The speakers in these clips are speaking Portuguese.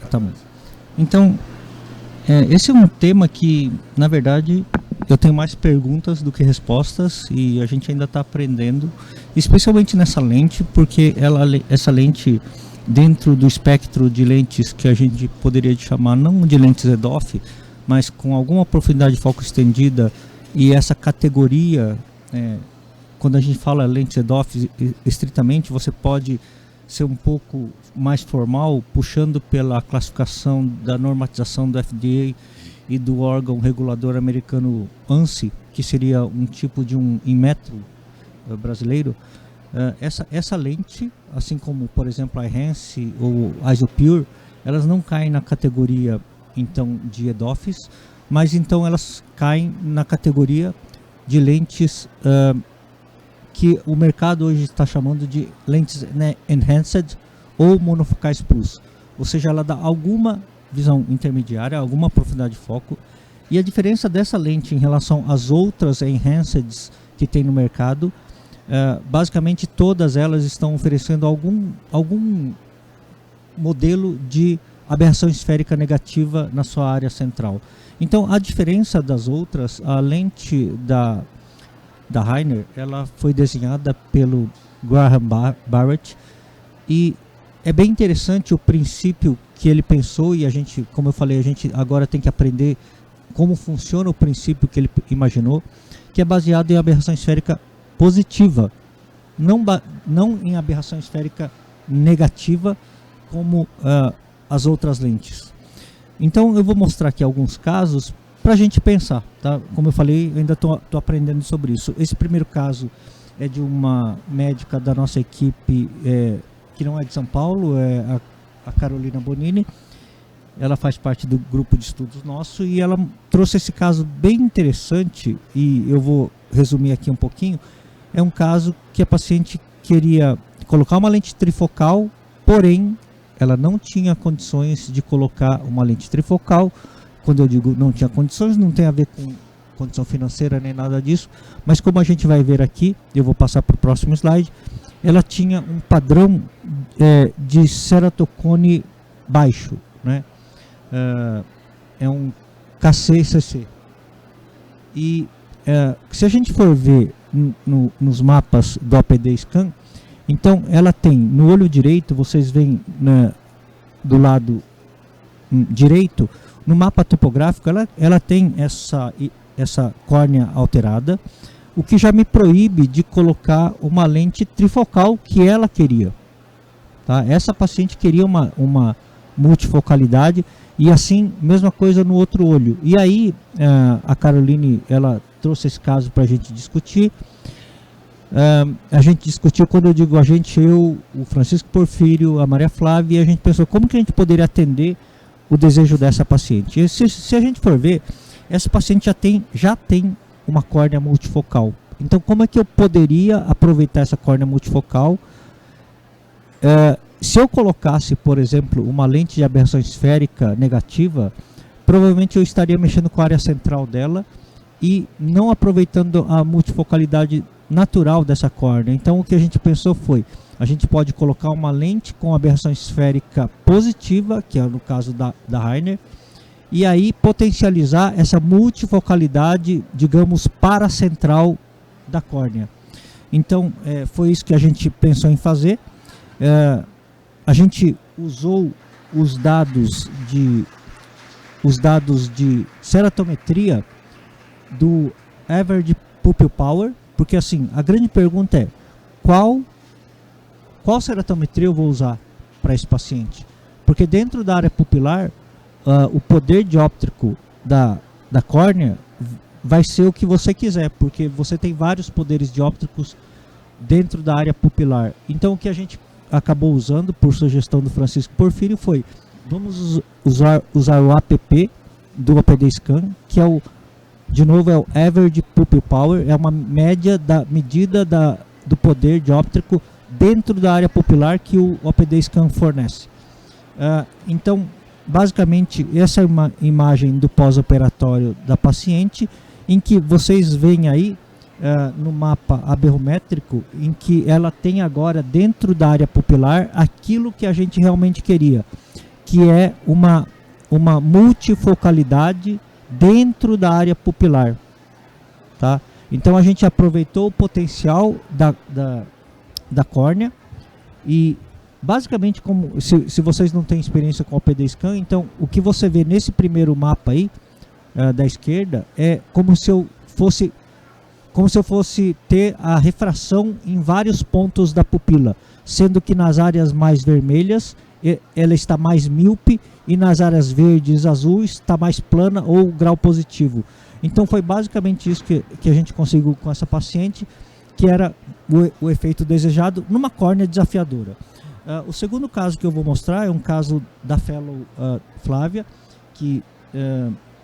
Tá bom. Então, esse é um tema que, na verdade, eu tenho mais perguntas do que respostas e a gente ainda está aprendendo, especialmente nessa lente, porque essa lente, dentro do espectro de lentes que a gente poderia chamar não de lentes EDOF, mas com alguma profundidade de foco estendida, e essa categoria, quando a gente fala lentes EDOF estritamente, você pode ser um pouco mais formal, puxando pela classificação da normatização do FDA e do órgão regulador americano ANSI, que seria um tipo de um Inmetro brasileiro. Essa lente, assim como, por exemplo, a Enhance ou a Isopure, elas não caem na categoria então de EDOFs, mas então elas caem na categoria de lentes que o mercado hoje está chamando de lentes Enhanced ou monofocais plus, ou seja, ela dá alguma visão intermediária, alguma profundidade de foco, e a diferença dessa lente em relação às outras Enhanced que tem no mercado, basicamente todas elas estão oferecendo algum modelo de aberração esférica negativa na sua área central. Então, a diferença das outras, a lente da Rainer, ela foi desenhada pelo Graham Barrett, e é bem interessante o princípio que ele pensou, e a gente, como eu falei, a gente agora tem que aprender como funciona o princípio que ele imaginou, que é baseado em aberração esférica positiva, não em aberração esférica negativa como as outras lentes. Então eu vou mostrar aqui alguns casos para a gente pensar, tá? Como eu falei, eu ainda estou aprendendo sobre isso. Esse primeiro caso é de uma médica da nossa equipe, que não é de São Paulo, é a Carolina Bonini. Ela faz parte do grupo de estudos nosso e ela trouxe esse caso bem interessante, e eu vou resumir aqui um pouquinho. É um caso que a paciente queria colocar uma lente trifocal, porém ela não tinha condições de colocar uma lente trifocal. Quando eu digo não tinha condições, não tem a ver com condição financeira nem nada disso, mas como a gente vai ver aqui, eu vou passar para o próximo slide, ela tinha um padrão de ceratocone baixo, né? É um KCCC. E se a gente for ver nos mapas do APD Scan, então ela tem no olho direito, vocês veem do lado direito, no mapa topográfico, ela tem essa córnea alterada, o que já me proíbe de colocar uma lente trifocal que ela queria. Tá? Essa paciente queria uma multifocalidade, e assim, mesma coisa no outro olho. E aí, a Caroline, ela trouxe esse caso para a gente discutir. A gente discutiu, quando eu digo a gente, eu, o Francisco Porfírio, a Maria Flávia, e a gente pensou como que a gente poderia atender o desejo dessa paciente. E se a gente for ver, essa paciente já tem uma córnea multifocal. Então, como é que eu poderia aproveitar essa córnea multifocal? Se eu colocasse, por exemplo, uma lente de aberração esférica negativa, provavelmente eu estaria mexendo com a área central dela e não aproveitando a multifocalidade natural dessa córnea. Então, o que a gente pensou foi, a gente pode colocar uma lente com aberração esférica positiva, que é no caso da Rainer, e aí potencializar essa multifocalidade, digamos, paracentral da córnea. Então, foi isso que a gente pensou em fazer. A gente usou os dados de ceratometria do Average Pupil Power, porque assim, a grande pergunta é qual ceratometria eu vou usar para esse paciente? Porque dentro da área pupilar, o poder dióptrico da córnea vai ser o que você quiser, porque você tem vários poderes dióptricos dentro da área pupilar. Então o que a gente acabou usando, por sugestão do Francisco Porfírio, foi, vamos usar o APP do APD Scan, que de novo é o Average Pupil Power, é uma média da medida do poder dióptrico dentro da área pupilar que o APD Scan fornece. Então, basicamente, essa é uma imagem do pós-operatório da paciente, em que vocês veem aí no mapa aberrométrico, em que ela tem agora dentro da área pupilar aquilo que a gente realmente queria, que é uma multifocalidade dentro da área pupilar, tá? Então a gente aproveitou o potencial da córnea e basicamente, como se vocês não têm experiência com o OPD Scan, então o que você vê nesse primeiro mapa aí da esquerda é como se eu fosse ter a refração em vários pontos da pupila, sendo que nas áreas mais vermelhas ela está mais míope e nas áreas verdes, azuis está mais plana ou grau positivo. Então foi basicamente isso que a gente conseguiu com essa paciente, que era o efeito desejado numa córnea desafiadora. O segundo caso que eu vou mostrar é um caso da fellow Flávia, que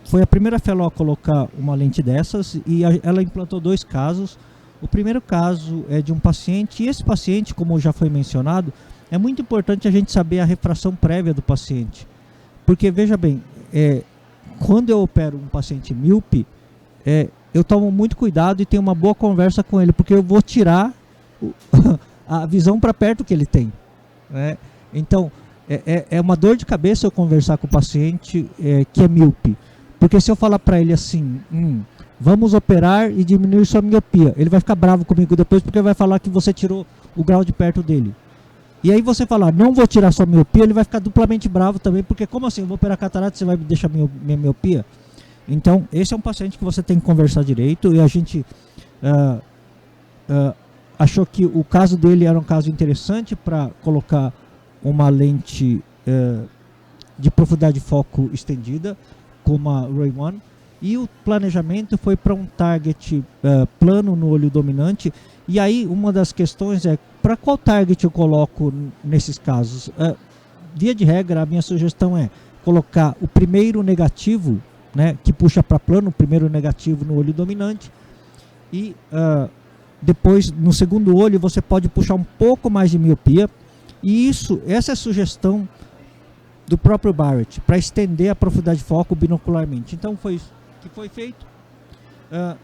foi a primeira fellow a colocar uma lente dessas, e ela implantou 2 casos. O primeiro caso é de um paciente, e esse paciente, como já foi mencionado, é muito importante a gente saber a refração prévia do paciente. Porque, veja bem, quando eu opero um paciente míope, eu tomo muito cuidado e tenho uma boa conversa com ele, porque eu vou tirar a visão para perto que ele tem. Então, é uma dor de cabeça eu conversar com o paciente que é míope. Porque se eu falar para ele assim, vamos operar e diminuir sua miopia, ele vai ficar bravo comigo depois, porque vai falar que você tirou o grau de perto dele. E aí você falar, não vou tirar sua miopia, ele vai ficar duplamente bravo também, porque como assim, eu vou operar catarata e você vai me deixar minha miopia? Então, esse é um paciente que você tem que conversar direito, e a gente achou que o caso dele era um caso interessante para colocar uma lente de profundidade de foco estendida, como a Ray 1, e o planejamento foi para um target plano no olho dominante. E aí uma das questões é, para qual target eu coloco nesses casos? Via de regra, a minha sugestão é colocar o primeiro negativo, né, que puxa para plano, o primeiro negativo no olho dominante, e depois no segundo olho você pode puxar um pouco mais de miopia, e essa é a sugestão do próprio Barrett, para estender a profundidade de foco binocularmente. Então foi isso que foi feito.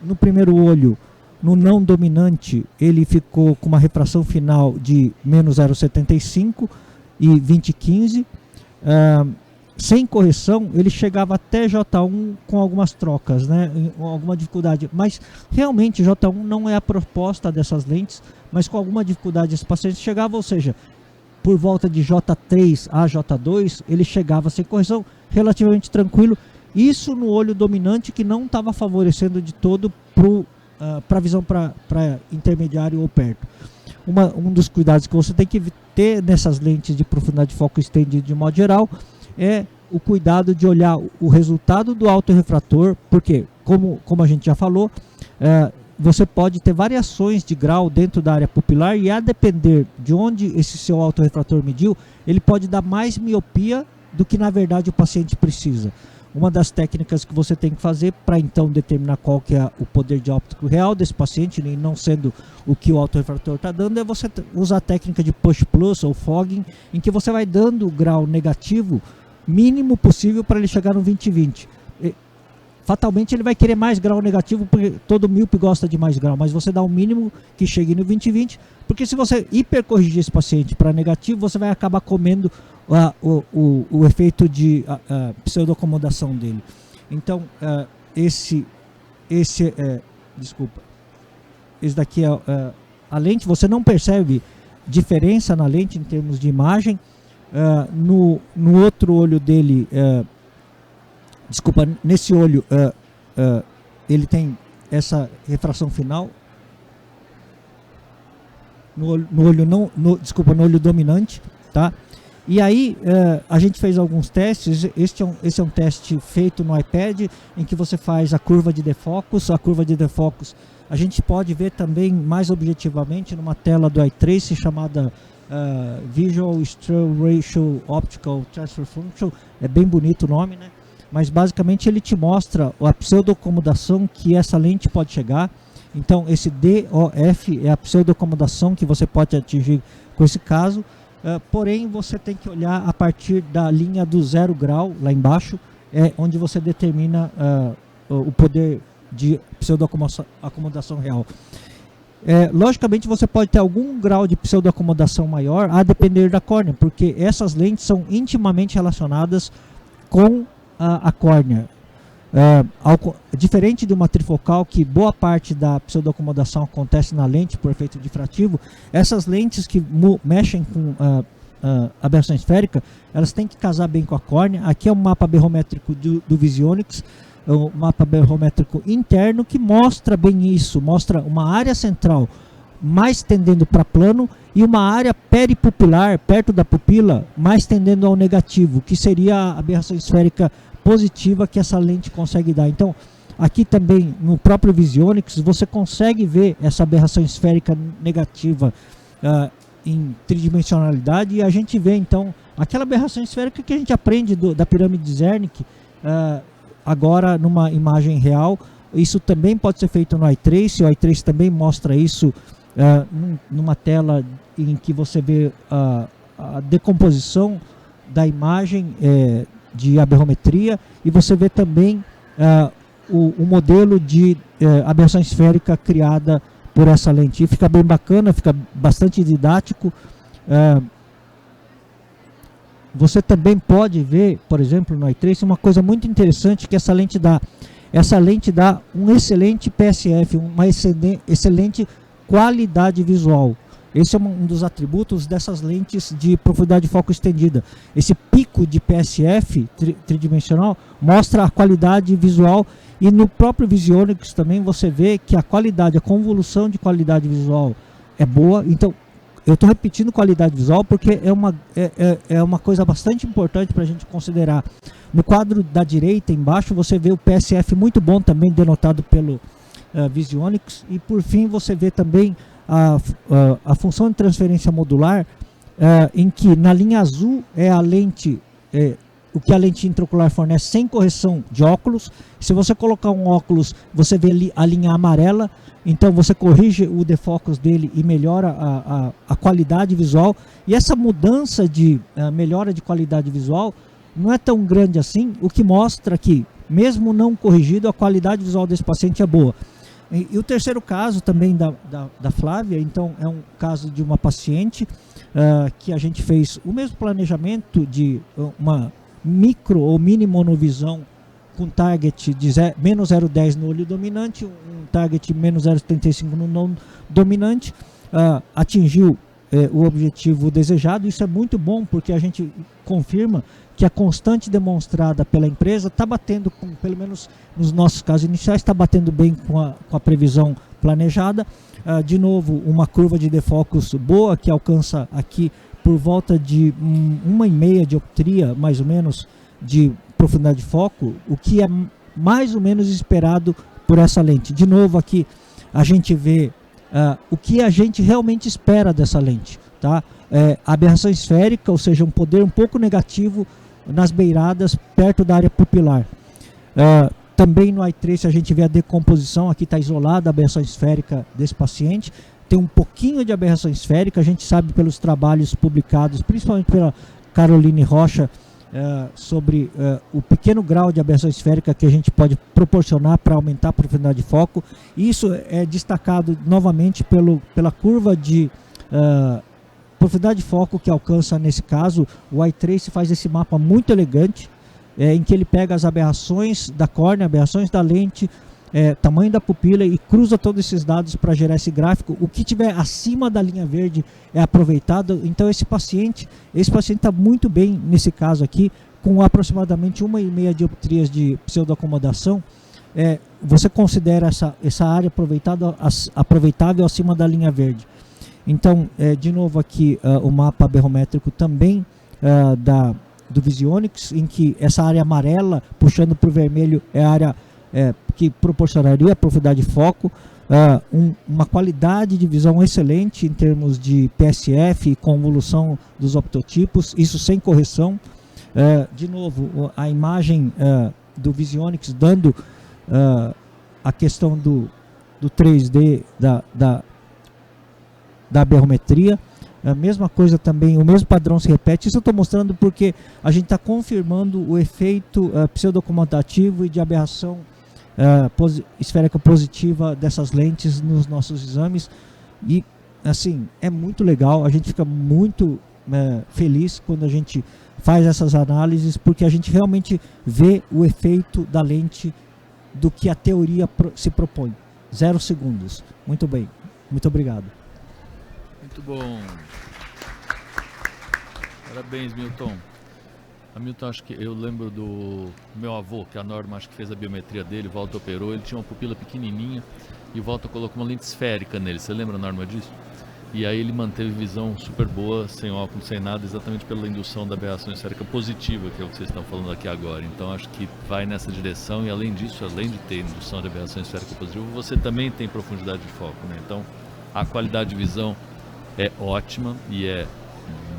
No primeiro olho, no não dominante, ele ficou com uma refração final de menos 0,75 e 20/15. Sem correção, ele chegava até J1 com algumas trocas, né, alguma dificuldade. Mas realmente J1 não é a proposta dessas lentes, mas com alguma dificuldade esse paciente chegava, ou seja, por volta de J3 a J2, ele chegava sem correção, relativamente tranquilo. Isso no olho dominante, que não estava favorecendo de todo para a visão para intermediário ou perto. Um dos cuidados que você tem que ter nessas lentes de profundidade de foco estendido de modo geral é o cuidado de olhar o resultado do autorrefrator, porque, como a gente já falou, você pode ter variações de grau dentro da área pupilar, e a depender de onde esse seu autorrefrator mediu, ele pode dar mais miopia do que na verdade o paciente precisa. Uma das técnicas que você tem que fazer para então determinar qual que é o poder de óptico real desse paciente, e não sendo o que o autorrefrator está dando, é você usar a técnica de push plus ou fogging, em que você vai dando o grau negativo mínimo possível para ele chegar no 20/20. Fatalmente ele vai querer mais grau negativo, porque todo míope gosta de mais grau, mas você dá o mínimo que chegue no 20/20, porque se você hipercorrigir esse paciente para negativo, você vai acabar comendo o efeito de pseudoacomodação dele. Então esse daqui é a lente. Você não percebe diferença na lente em termos de imagem. No outro olho dele, nesse olho ele tem essa refração final. No olho dominante, tá? E aí a gente fez alguns testes. Esse é um teste feito no iPad, em que você faz a curva de defocus. A curva de defocus a gente pode ver também mais objetivamente numa tela do iTrace chamada Visual Strobe Ratio Optical Transfer Function. É bem bonito o nome, né? Mas basicamente ele te mostra a pseudoacomodação que essa lente pode chegar. Então esse DOF é a pseudoacomodação que você pode atingir com esse caso. Porém você tem que olhar a partir da linha do 0 grau, lá embaixo, é onde você determina o poder de pseudoacomodação real. Logicamente você pode ter algum grau de pseudoacomodação maior a depender da córnea, porque essas lentes são intimamente relacionadas com a córnea. Diferente de uma trifocal, que boa parte da pseudoacomodação acontece na lente por efeito difrativo, essas lentes que mexem com aberração esférica, elas têm que casar bem com a córnea. Aqui é um mapa berrométrico do Visionix, um mapa berrométrico interno que mostra bem isso, mostra uma área central mais tendendo para plano e uma área peripupilar, perto da pupila, mais tendendo ao negativo, que seria a aberração esférica positiva que essa lente consegue dar. Então, aqui também no próprio Visionix você consegue ver essa aberração esférica negativa em tridimensionalidade, e a gente vê então aquela aberração esférica que a gente aprende da pirâmide de Zernike, agora numa imagem real. Isso também pode ser feito no iTrace. O iTrace também mostra isso numa tela em que você vê a decomposição da imagem de aberrometria, e você vê também o modelo de aberração esférica criada por essa lente. E fica bem bacana, fica bastante didático. Você também pode ver, por exemplo, no iTrace, uma coisa muito interessante que essa lente dá. Essa lente dá um excelente PSF, uma excelente qualidade visual. Esse é um dos atributos dessas lentes de profundidade de foco estendida. Esse pico de PSF tridimensional mostra a qualidade visual, e no próprio Visionix também você vê que a qualidade, a convolução de qualidade visual é boa. Então, eu estou repetindo qualidade visual porque é uma coisa bastante importante para a gente considerar. No quadro da direita, embaixo, você vê o PSF muito bom também, denotado pelo Visionix. E por fim, você vê também a função de transferência modular, em que na linha azul é a lente, o que a lente intraocular fornece sem correção de óculos. Se você colocar um óculos, você vê ali a linha amarela, então você corrige o defocus dele e melhora a qualidade visual. E essa mudança de melhora de qualidade visual não é tão grande assim, o que mostra que, mesmo não corrigido, a qualidade visual desse paciente é boa. E o terceiro caso também da Flávia, então é um caso de uma paciente que a gente fez o mesmo planejamento de uma micro ou mini monovisão com target de menos 0,10 no olho dominante, um target menos 0,75 no não dominante, atingiu o objetivo desejado. Isso é muito bom, porque a gente confirma que a constante demonstrada pela empresa está batendo, pelo menos nos nossos casos iniciais, está batendo bem com a previsão planejada. De novo, uma curva de defocus boa, que alcança aqui por volta de 1,5 dioptria, mais ou menos, de profundidade de foco, o que é mais ou menos esperado por essa lente. De novo, aqui a gente vê o que a gente realmente espera dessa lente, tá? Aberração esférica, ou seja, um poder um pouco negativo nas beiradas, perto da área pupilar. Também no iTrace a gente vê a decomposição. Aqui está isolada a aberração esférica desse paciente. Tem um pouquinho de aberração esférica, a gente sabe pelos trabalhos publicados, principalmente pela Caroline Rocha, sobre o pequeno grau de aberração esférica que a gente pode proporcionar para aumentar a profundidade de foco. Isso é destacado novamente pela curva de profundidade de foco que alcança nesse caso. O iTrace faz esse mapa muito elegante, em que ele pega as aberrações da córnea, aberrações da lente, tamanho da pupila, e cruza todos esses dados para gerar esse gráfico. O que tiver acima da linha verde é aproveitado. Então esse paciente está muito bem nesse caso aqui, com aproximadamente 1,5 dioptrias de pseudoacomodação. Você considera essa área aproveitável acima da linha verde. Então, de novo aqui o mapa berrométrico também do Visionix, em que essa área amarela puxando para o vermelho é a área que proporcionaria a profundidade de foco, uma qualidade de visão excelente em termos de PSF e convolução dos optotipos, isso sem correção. De novo, a imagem do Visionix dando a questão do 3D da berrometria. A mesma coisa também, o mesmo padrão se repete. Isso eu estou mostrando porque a gente está confirmando o efeito pseudoacomodativo e de aberração esférica positiva dessas lentes nos nossos exames. E assim, é muito legal, a gente fica muito feliz quando a gente faz essas análises, porque a gente realmente vê o efeito da lente do que a teoria se propõe. 0 segundos. Muito bem. Muito obrigado. Muito bom. Parabéns, Milton. Milton, acho que eu lembro do meu avô, que a Norma acho que fez a biometria dele, o Walter operou, ele tinha uma pupila pequenininha e o Walter colocou uma lente esférica nele. Você lembra, Norma, disso? E aí ele manteve visão super boa, sem óculos, sem nada, exatamente pela indução da aberração esférica positiva, que é o que vocês estão falando aqui agora. Então acho que vai nessa direção, e além disso, além de ter indução de aberração esférica positiva, você também tem profundidade de foco, né? Então a qualidade de visão é ótima e é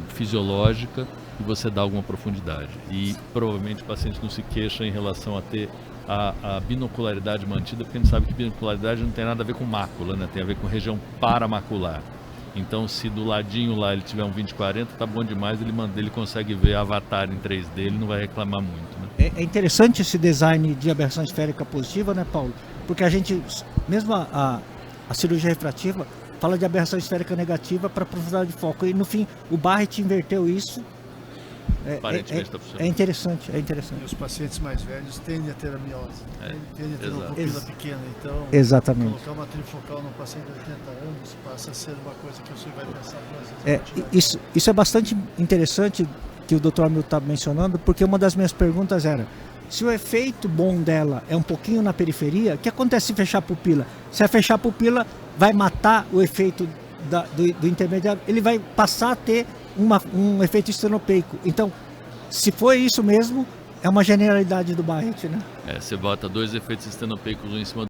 fisiológica, e você dá alguma profundidade. E provavelmente o paciente não se queixa em relação a ter a binocularidade mantida, porque a gente sabe que binocularidade não tem nada a ver com mácula, né? Tem a ver com região paramacular. Então, se do ladinho lá ele tiver um 20/40, tá bom demais, ele consegue ver Avatar em 3D, ele não vai reclamar muito, né? É interessante esse design de aberração esférica positiva, né, Paulo? Porque a gente, mesmo a cirurgia refrativa, fala de aberração esférica negativa para profundidade de foco. E no fim, o Barrett inverteu isso. É interessante, é interessante. E os pacientes mais velhos tendem a ter a miose, tendem a ter uma pupila pequena, então exatamente. Colocar uma trifocal num paciente de 80 anos passa a ser uma coisa que você vai pensar duas vezes. Isso é bastante interessante que o Dr. Hamilton está mencionando, porque uma das minhas perguntas era: se o efeito bom dela é um pouquinho na periferia, o que acontece se fechar a pupila? Se fechar a pupila, vai matar o efeito do intermediário, ele vai passar a ter um efeito estenopeico. Então, se for isso mesmo, é uma generalidade do Barrett, né? Você bota 2 efeitos estenopeicos um em cima